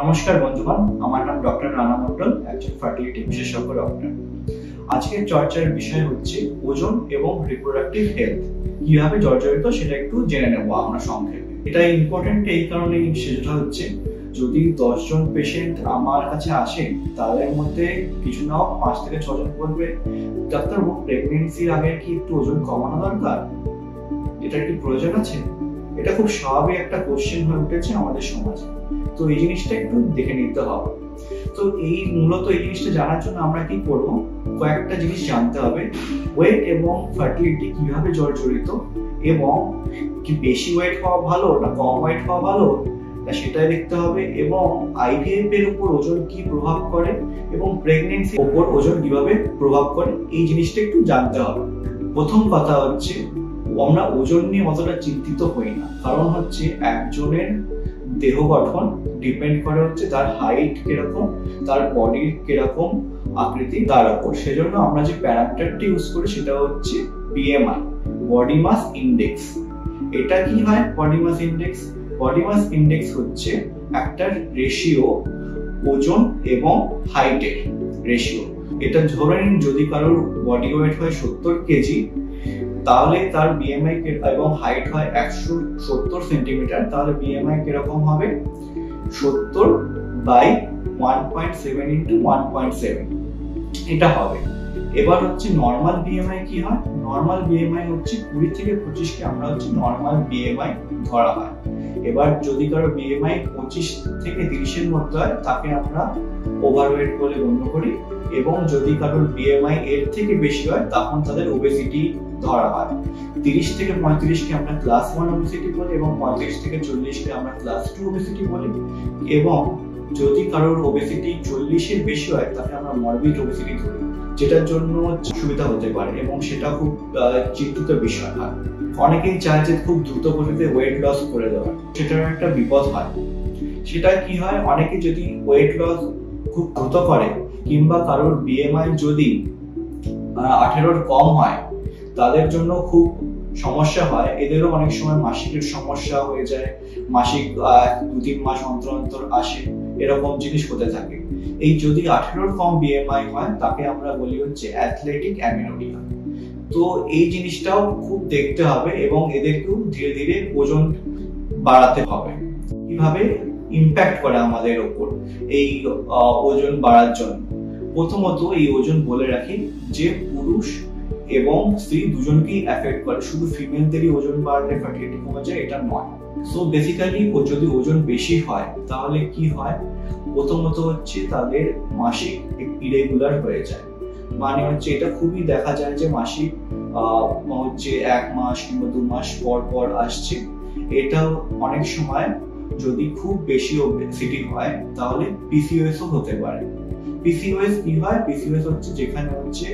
নমস্কার বন্ধুগণ, আমার নাম ডক্টর রানা মন্ডল, একজন ফার্টিলিটি বিশেষজ্ঞ ডক্টর। আজকের চর্চার বিষয় হচ্ছে ওজন এবং রিপ্রোডাক্টিভ হেলথ কিভাবে জর্জরিত সেটা একটু জেনে নেব আমরা সংক্ষেপে। এটা ইম্পর্টেন্ট এই কারণেই, সেটা হচ্ছে যদি 10 জন পেশেন্ট আমার কাছে আসে তাদের মধ্যে কিছু নাও 5 থেকে 6 জন বলবে ডাক্তারবাবু প্রেগনেন্সির আগে কি একটু ওজন কমানো দরকার, এটা কি প্রয়োজন আছে। এটা খুব স্বাভাবিক একটা কোশ্চেন হয়ে উঠেছে আমাদের সমাজে। তো এই জিনিসটা একটু দেখে নিতে হবে। তো মূলত এই জিনিসটা জানার জন্য আমরা কি করব, কয়েকটা জিনিস জানতে হবে। ওয়েট এবং ফার্টিলিটি কিভাবে জড়িত, এবং কি বেশি ওয়েট হওয়া ভালো না কম ওয়েট হওয়া ভালো সেটাই দেখতে হবে, এবং আইভিএফ এর উপর ওজন কি প্রভাব করে এবং প্রেগন্যান্সির উপর ওজন কিভাবে প্রভাব করে, এই জিনিসটা একটু জানতে হবে। প্রথম কথা হচ্ছে, আমরা ওজন নিয়ে অতটা চিন্তিত হই না, কারণ হচ্ছে একজনের দেহ গঠন ডিপেন্ড করে হচ্ছে তার হাইট কিরকম, তার বডির কিরকম আকৃতি, তার উপর। সেজন্য আমরা যে প্যারামিটারটি ইউজ করি সেটা হচ্ছে বিএমআই, বডি মাস ইন্ডেক্স। এটা কি হয় body mass index? Body mass index হচ্ছে একটা রেশিও ওজন এবং হাইটের রেশিও। এটা ধরে নিন যদি কারোর বডি ওয়েট হয় 70 কেজি, তাহলে তার বিএমআই এবং হাইট হয় 170 সেন্টিমিটার, তাহলে বিএমআই কিরকম হবে 70/1.7 ইন্টু 1.7 এটা হবে। এবার হচ্ছে নর্মাল বিএমআই কি হয়? নর্মাল বিএমআই হচ্ছে 20 থেকে 25 কে আমরা হচ্ছে নর্মাল বিএমআই ধরা হয়। এবার যদি কারো বিএমআই 25 থেকে 30 এর মধ্যে হয় তাকে আমরা ওভারওয়েট বলে গণ্য করি, এবং যদি কারোর বিএমআই এর থেকে বেশি হয় তখন তাদের ওবেসিটি ধরা হয়। 30 থেকে 35 কে আমরা ক্লাস 1 ওবেসিটি বলি, এবং 35 থেকে 40 কে আমরা ক্লাস 2 ওবেসিটি বলি, এবং যদি কারোর ওবেসিটি 40 এর বেশি হয় তাকে আমরা মরবিড ওবেসিটি ধরি, যেটার জন্য সুবিধা হতে পারে এবং সেটা খুব চিন্তিত বিষয় হয়। অনেকেই চায় যে খুব দ্রুত গতিতে ওয়েট লস করে দেওয়া, সেটার একটা বিপদ হয়। সেটা কি হয়, অনেকে যদি ওয়েট লস খুব দ্রুত করে কিংবা কারোর বিএমআই যদি 18 কম হয় তাদের জন্য খুব সমস্যা হয়। এদেরও অনেক সময় মাসিকের সমস্যা হয়ে যায়, মাসিক 2-3 মাস অন্তর অন্তর আসে, এরকম জিনিস হতে থাকে। এই যদি 18 কম বিএমআই হয় তাকে আমরা বলি হচ্ছে অ্যাথলেটিক অ্যামিনোরিয়া। তো এই জিনিসটাও খুব দেখতে হবে এবং এদেরকেও ধীরে ধীরে ওজন বাড়াতে হবে। কিভাবে ইম্প্যাক্ট করে আমাদের উপর এই ওজন বাড়ার জন্য? প্রথমত এই ওজন বলে রাখি যে পুরুষ এবং স্ত্রী দুজনকেই এফেক্ট করে, শুধু ফিমেলদেরই ওজন বাড়লে ফার্টিলিটি কমে যায় এটা নয়। সো বেসিক্যালি যদি ওজন বেশি হয় তাহলে কি হয়, প্রথমত হচ্ছে তাদের মাসিক ইরেগুলার হয়ে যায়। মানে হচ্ছে এটা খুবই দেখা যায় যে মাসিক হচ্ছে 1 মাস কিংবা 2 মাস পর পর আসছে। এটা অনেক সময় যদি খুব বেশি ওবেসিটি হয় তাহলে পিসিওএস ও হতে পারে। পিসিওএস কি হয়? পিসিওএস হচ্ছে যেখানে হচ্ছে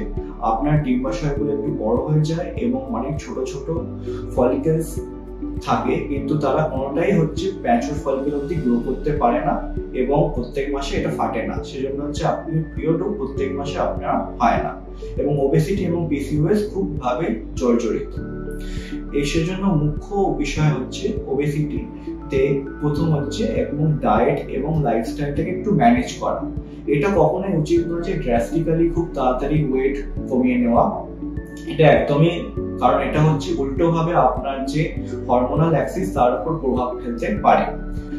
আপনার ডিম্বাশয়গুলো একটু বড় হয়ে যায় এবং অনেক ছোট ছোট ফলিকেলস থাকে, কিন্তু তারা কোনোটাই হচ্ছে ম্যাচুর ফলিকেল অবধি গ্রো করতে পারে না এবং প্রত্যেক মাসে এটা ফাটে না। সেজন্য হচ্ছে আপনি পিরিয়ডও প্রত্যেক মাসে আপনার হয় না, এবং ওবেসিটি এবং পিসিওএস খুব ভাবে জড়িত। এই সেজন্য মুখ্য বিষয় হচ্ছে ওবেসিটি তে প্রথম হচ্ছে এবং ডায়েট এবং লাইফস্টাইলটাকে একটু ম্যানেজ করা। এটা কখনোই উচিত নয় যে ড্রাস্টিক্যালি খুব তাড়াতাড়ি ওয়েট কমিয়ে নেওয়া, এটা একদমই, কারণ এটা হচ্ছে উল্টো ভাবে আপনার যে হরমোনাল অ্যাক্সিস তার উপর প্রভাব ফেলতে পারে।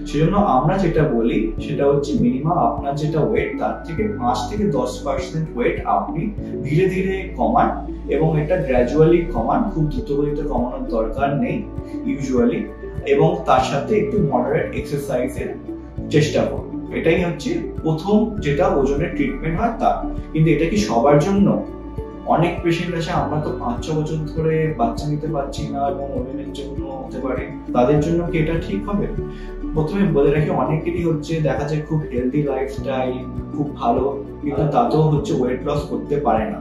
সেজন্য আমরা যেটা বলি সেটা হচ্ছে মিনিমাম আপনার যেটা ওয়েট তার থেকে 5 থেকে 10% ওয়েট আপনি ধীরে ধীরে কমান, এবং এটা গ্র্যাজুয়ালি কমান, খুব দ্রুত গতিতে কমানোর দরকার নেই ইউজুয়ালি, এবং তার সাথে একটু মডারেট এক্সারসাইজের চেষ্টা করুন। এটাই হচ্ছে প্রথম যেটা ওজনের ট্রিটমেন্ট হয় তা। কিন্তু এটা কি সবার জন্য? অনেক পেশেন্ট আছে আমরা তো 5-6 বছর ধরে বাচ্চা নিতে পারছি না এবং ওজনের জন্য হতে পারে, তাদের জন্য কি এটা ঠিক হবে? প্রথমে বলে রাখি অনেকেরই হচ্ছে দেখা যায় খুব হেলদি লাইফস্টাইল, খুব ভালো, কিন্তু তাতেও হচ্ছে ওয়েট লস করতে পারে না।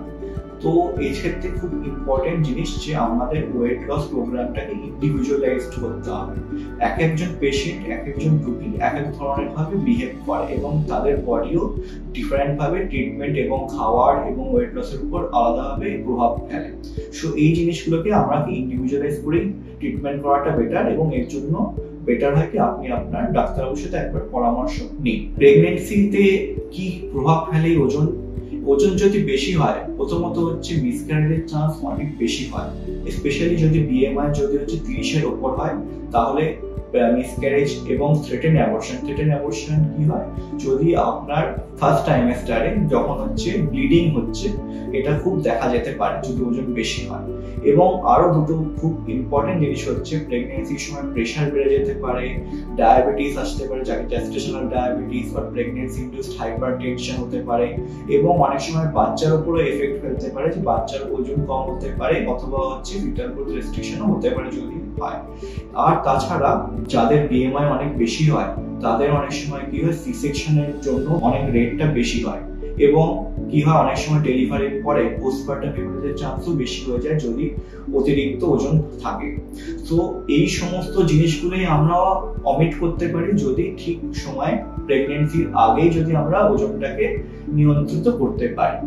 তো এই ক্ষেত্রে খুব ইম্পর্টেন্ট জিনিস যে আমাদের ওয়েট লস প্রোগ্রামটাকে ইন্ডিভিজুয়ালাইজড করতে হবে। এক একজন পেশেন্ট, এক একজন রোগী এক এক ধরনের ভাবে বিহেভ করে এবং তাদের বডিও ডিফারেন্ট ভাবে ট্রিটমেন্ট এবং খাওয়ার এবং ওয়েট লসের উপর আলাদাভাবে প্রভাব ফেলে। সো এই জিনিসগুলোকে আমরা ইন্ডিভিজুয়ালাইজ করেই ট্রিটমেন্ট করাটা বেটার, এবং এর জন্য বেটার হয় কি আপনি আপনার ডাক্তারবাবুর সাথে একবার পরামর্শ নিন। প্রেগনেন্সিতে কি প্রভাব ফেলে ওজন? ওজন যদি বেশি হয়, প্রথমত হচ্ছে মিসক্যারেজের চান্স অনেক বেশি হয়। স্পেশালি যদি বিএমআই যদি হচ্ছে 30-এর উপর হয়, তাহলে মিসক্যারেজ এবং থ্রেটেন অ্যাবর্শন কি হয়, যদি আপনার ফার্স্ট ট্রাইমেস্টারে যখন হচ্ছে ব্লিডিং হচ্ছে, এটা খুব দেখা যেতে পারে যদি ওজন বেশি হয়। এবং আরো দুটো খুব ইম্পর্টেন্ট জিনিস হচ্ছে, প্রেগনেন্সির সময় প্রেশার বেড়ে যেতে পারে, ডায়াবেটিস আসতে পারে, যাকে জেস্টেশনাল ডায়াবেটিস বা প্রেগনেন্সি ইনডিউসড হাইপারটেনশন হতে পারে, এবং অনেক সময় বাচ্চার উপরে এফেক্ট ফেলতে পারে, যে বাচ্চার ওজন কম হতে পারে, অথবা হচ্ছে ফিটাল গ্রোথ রেস্ট্রিকশনও হতে পারে যদি হয়। আর তাছাড়া যাদের বিএমআই অনেক বেশি হয়, তাদের অনেক সময় কি হয়, সি সেকশনের জন্য অনেক রেটটা বেশি হয়, এবং কি হয় অনেক সময় ডেলিভারির পরে পোস্টপার্টাম হেমোরেজের চান্সও বেশি হয়ে যায় যদি অতিরিক্ত ওজন থাকে। তো এই সমস্ত জিনিসগুলোই আমরা অমিট করতে পারি যদি ঠিক সময় প্রেগনেন্সির আগেই যদি আমরা ওজনটাকে নিয়ন্ত্রিত করতে পারি।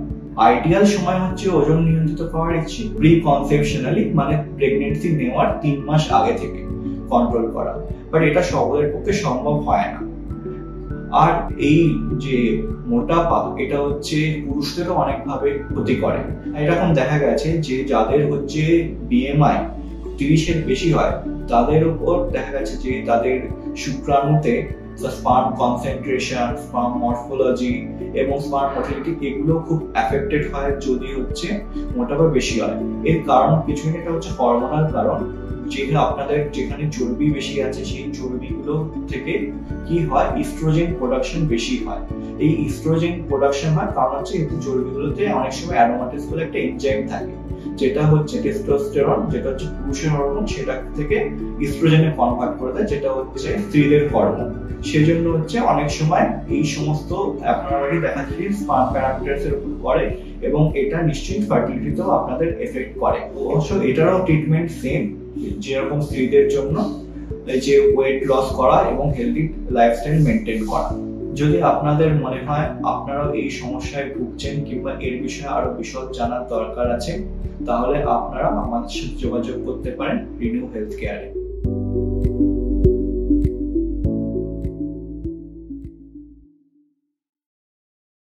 আইডিয়াল সময় হচ্ছে ওজন নিয়ন্ত্রিত করার ইচ্ছে প্রি কনসেপশনালি, মানে প্রেগনেন্সি নেওয়ার 3 মাস আগে থেকে কন্ট্রোল করা, বাট এটা সকলের পক্ষে সম্ভব হয় না। আর এই যে মোটাপা, এটা হচ্ছে পুরুষদেরও অনেকভাবে ক্ষতি করে। এরকম দেখা গেছে যে যাদের হচ্ছে বিএমআই 30-এর বেশি হয়, তাদের উপর দেখা গেছে যে তাদের শুক্রাণুতে স্পার্ম কনসেন্ট্রেশন, স্পার্ম মরফোলজি এবং স্পার্ম মোটিলিটি এগুলো খুব এফেক্টেড হয় যদি হচ্ছে মোটাপা বেশি হয়। এর কারণ কিছু না, এটা হচ্ছে হরমোনাল কারণ। যেটা আপনাদের যেখানে চর্বি বেশি আছে, সেই চর্বিগুলো থেকে কি হয়, ইস্ট্রোজেন প্রোডাকশন বেশি হয়। এই ইস্ট্রোজেন প্রোডাকশন হয় কারণ হচ্ছে এই চর্বিগুলোতে অনেক সময় অ্যারোমাটিস বলে একটা এনজাইম থাকে, যেটা হচ্ছে টেস্টোস্টেরন, যেটা হচ্ছে পুরুষের হরমোন, সেটা থেকে ইস্ট্রোজেনে কনভার্ট করে দেয়, যেটা হচ্ছে স্ত্রীদের হরমোন। সেজন্য হচ্ছে অনেক সময় এই সমস্ত অ্যাবনর্মালিটি দেখা যায় স্পার্ম প্যারামিটারস এর উপর করে, এবং এটা নিশ্চয়ই ফার্টিলিটিতেও আপনাদের এফেক্ট করে। অবশ্য এটারও ট্রিটমেন্ট সেম, যেরকম স্ত্রীদের জন্য, যে ওয়েট লস করা এবং হেলদি লাইফস্টাইল মেনটেন করা। যদি আপনাদের মনে হয় আপনারাও এই সমস্যায় ভুগছেন কিংবা এর বিষয়ে আরো বিশদ জানার দরকার আছে, তাহলে আপনারা আমাদের সাথে যোগাযোগ করতে পারেন রিনিউ হেলথ কেয়ারে।